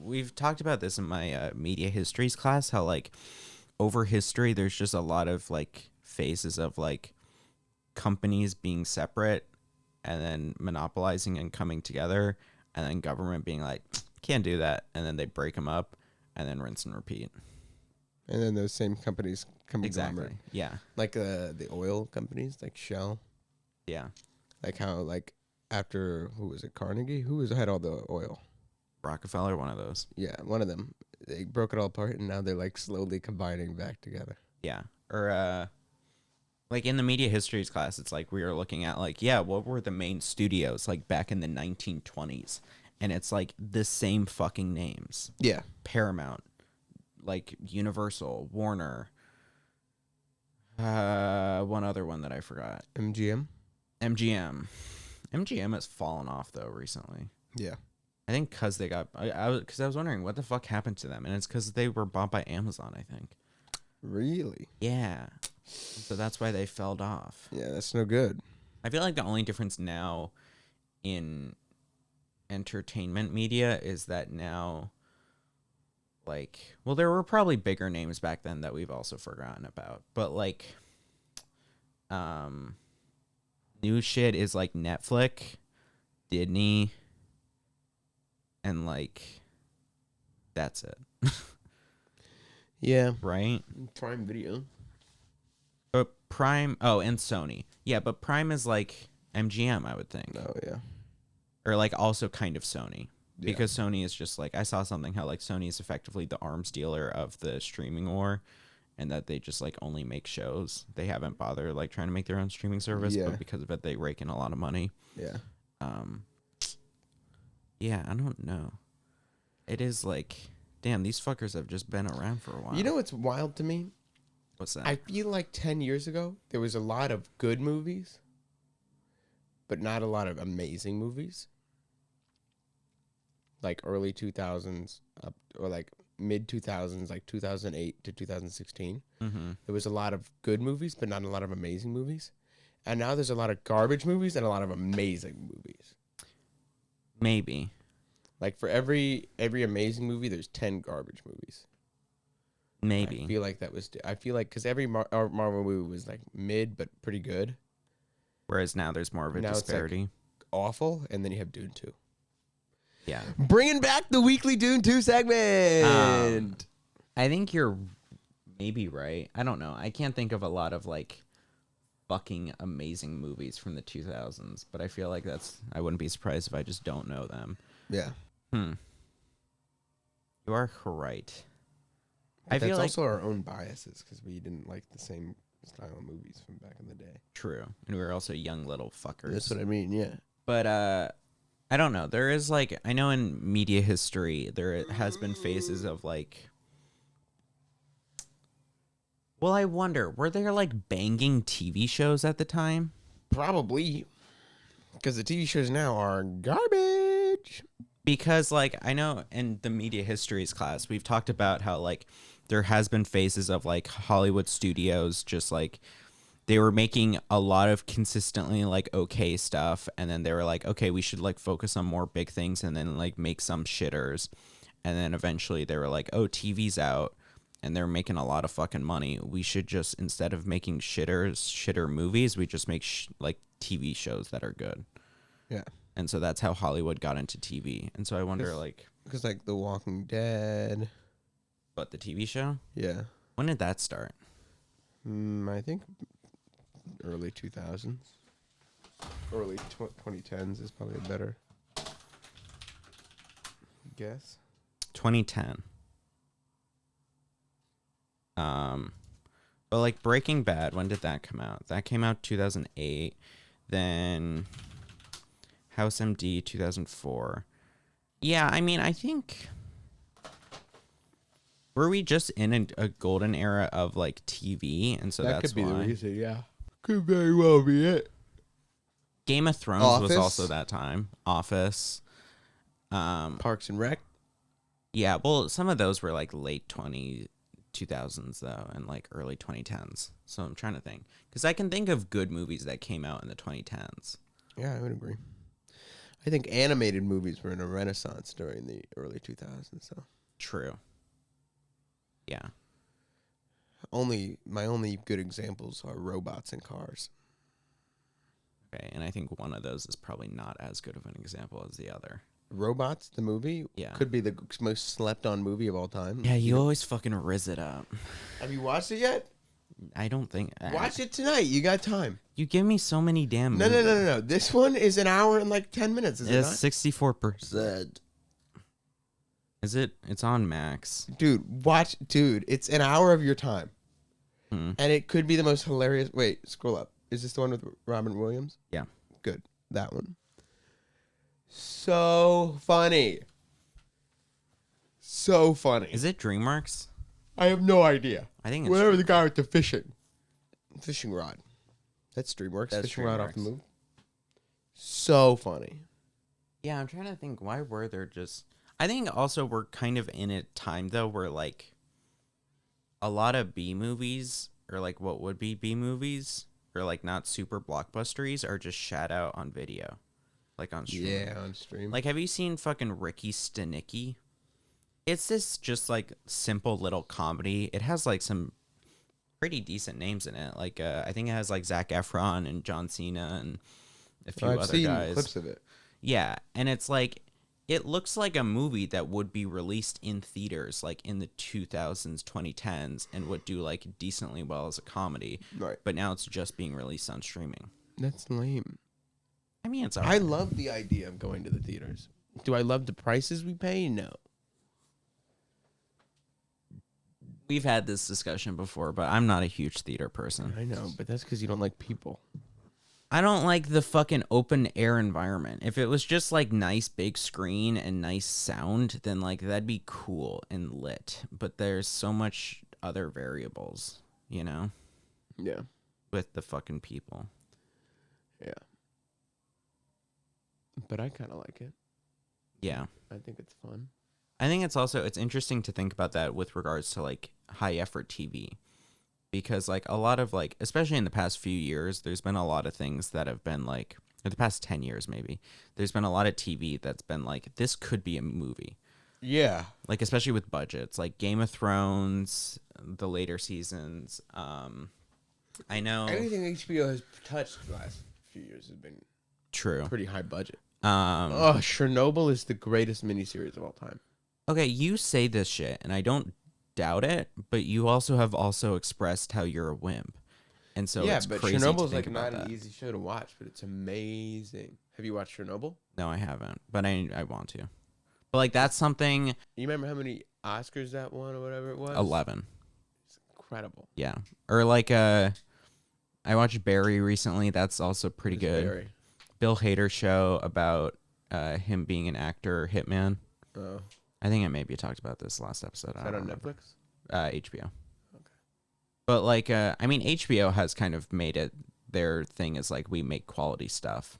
we've talked about this in my media histories class, how like over history there's just a lot of like phases of like companies being separate and then monopolizing and coming together, and then government being like, can't do that, and then they break them up and then rinse and repeat. And then those same companies come Exactly. Yeah. like the oil companies, like Shell. Yeah. Like how like after who was it, Carnegie? Who had all the oil? Rockefeller, one of those. Yeah, one of them. They broke it all apart, and now they're like slowly combining back together. Yeah. Or like in the media histories class, it's like we were looking at like, yeah, what were the main studios like back in the 1920s? And it's like the same fucking names. Yeah. Paramount, like Universal, Warner. One other one that I forgot. MGM. MGM has fallen off though recently. Yeah. I think because they got, I was wondering what the fuck happened to them, and it's because they were bought by Amazon, I think. Really? Yeah. So that's why they fell off. Yeah, that's no good. I feel like the only difference now in entertainment media is that now, like, well, there were probably bigger names back then that we've also forgotten about, but like, new shit is like Netflix, Disney, and like, that's it. Yeah. Right? Prime Video. But Prime, oh, and Sony. Yeah, but Prime is like MGM, I would think. Oh, yeah. Or like also kind of Sony. Yeah. Because Sony is just like, I saw something how like Sony is effectively the arms dealer of the streaming war, and that they just like only make shows. They haven't bothered like trying to make their own streaming service, Yeah. but because of it, they rake in a lot of money. Yeah. Yeah, I don't know. It is like, damn, these fuckers have just been around for a while. You know what's wild to me? What's that? I feel like 10 years ago, there was a lot of good movies, but not a lot of amazing movies. Like early 2000s up, or like mid 2000s, like 2008 to 2016. Mm-hmm. There was a lot of good movies, but not a lot of amazing movies. And now there's a lot of garbage movies and a lot of amazing movies. Maybe. Like for every amazing movie, there's 10 garbage movies. Maybe. I feel like that was. I feel like because every Marvel movie was like mid but pretty good. Whereas now there's more of a Now it's, like, disparity. Awful, and then you have Dune 2. Yeah. Bringing back the weekly Dune 2 segment. I think you're maybe right. I don't know. I can't think of a lot of like fucking amazing movies from the 2000s, but I feel like I wouldn't be surprised if I just don't know them. Yeah. You are correct. But I feel that's like also our own biases because we didn't like the same style of movies from back in the day. true. And we were also young little fuckers. That's what I mean, yeah. But I don't know. There is like, I know in media history there has been phases of like, well, I wonder, were there like banging TV shows at the time? Probably. Because the TV shows now are garbage. Because like, I know in the media histories class, we've talked about how like there has been phases of like Hollywood studios just like, they were making a lot of consistently like okay stuff, and then they were like, okay, we should like focus on more big things and then like make some shitters. And then eventually they were like, oh, TV's out and they're making a lot of fucking money. We should just, instead of making shitter movies, we just make like TV shows that are good. Yeah. And so that's how Hollywood got into TV. And so I wonder like, Because like The Walking Dead. but the TV show? Yeah. When did that start? I think early 2000s. Early 2010s is probably a better guess. 2010. But like Breaking Bad, when did that come out? That came out 2008. Then House MD 2004. Yeah, I mean, I think, were we just in a golden era of like TV, and so that that's could be why. the reason, yeah. Could very well be it. Game of Thrones was Office? also that time. Office. Parks and Rec. Yeah, well, some of those were like late 2000s though, and like early 2010s. So I'm trying to think, because I can think of good movies that came out in the 2010s. Yeah, I would agree. I think animated movies were in a renaissance during the early 2000s. So True. Yeah. my only good examples are robots and cars. Okay, and I think one of those is probably not as good of an example as the other. Robots, the movie, Yeah. could be the most slept on movie of all time. Yeah, you always fucking riz it up. Have you watched it yet? I don't think. Watch it tonight. You got time. You give me so many damn No, movies. no. This one is an hour and like 10 minutes. Is it It's not? 64%. Is it? It's on Max. Dude, watch. Dude, it's an hour of your time. Hmm. And it could be the most hilarious. Wait, scroll up. Is this the one with Robin Williams? Yeah. Good. That one. So funny. So funny. Is it DreamWorks? I have no idea. I think it's Whatever the guy with the fishing rod. That's DreamWorks. That's fishing rod off the DreamWorks. move. So funny. Yeah, I'm trying to think. Why were there just? I think also we're kind of in a time though where like a lot of B movies or like what would be B movies or like not super blockbusteries are just shat out on video, like on stream. Yeah, on stream. Like, have you seen fucking Ricky Stenicki? It's this just like simple little comedy. It has like some pretty decent names in it. Like I think it has like Zac Efron and John Cena and a few I've other seen guys. clips of it. Yeah, and it's like it looks like a movie that would be released in theaters like in the 2000s, 2010s and would do like decently well as a comedy. Right. But now it's just being released on streaming. That's lame. I mean, it's I love the idea of going to the theaters. Do I love the prices we pay? No. We've had this discussion before, but I'm not a huge theater person. I know, but that's because you don't like people. I don't like the fucking open air environment. If it was just like nice big screen and nice sound, then like that'd be cool and lit. But there's so much other variables, you know, Yeah. with the fucking people. Yeah. But I kind of like it. Yeah. I think it's fun. I think it's interesting to think about that with regards to like high effort TV. Because like a lot of like, especially in the past few years, there's been a lot of things that have been like, or the past 10 years maybe, there's been a lot of TV that's been like, this could be a movie. Yeah. Like, especially with budgets, like Game of Thrones, the later seasons. I know. Anything HBO has touched the last few years has been True. pretty high budget. Oh, Chernobyl is the greatest miniseries of all time. okay, you say this shit, and I don't doubt it, but you have also expressed how you're a wimp. And so it's but crazy Chernobyl's to think like about not that. an easy show to watch, but it's amazing. Have you watched Chernobyl? No, I haven't, but I want to. But like that's something. You remember how many Oscars that won or whatever it was? 11. It's incredible. Yeah, or like I watched Barry recently. That's also pretty It's good. very- Bill Hader show about him being an actor hitman. Oh, I think I maybe talked about this last episode. is I that don't on remember. Netflix? HBO. Okay. But like, I mean, HBO has kind of made it their thing is like we make quality stuff.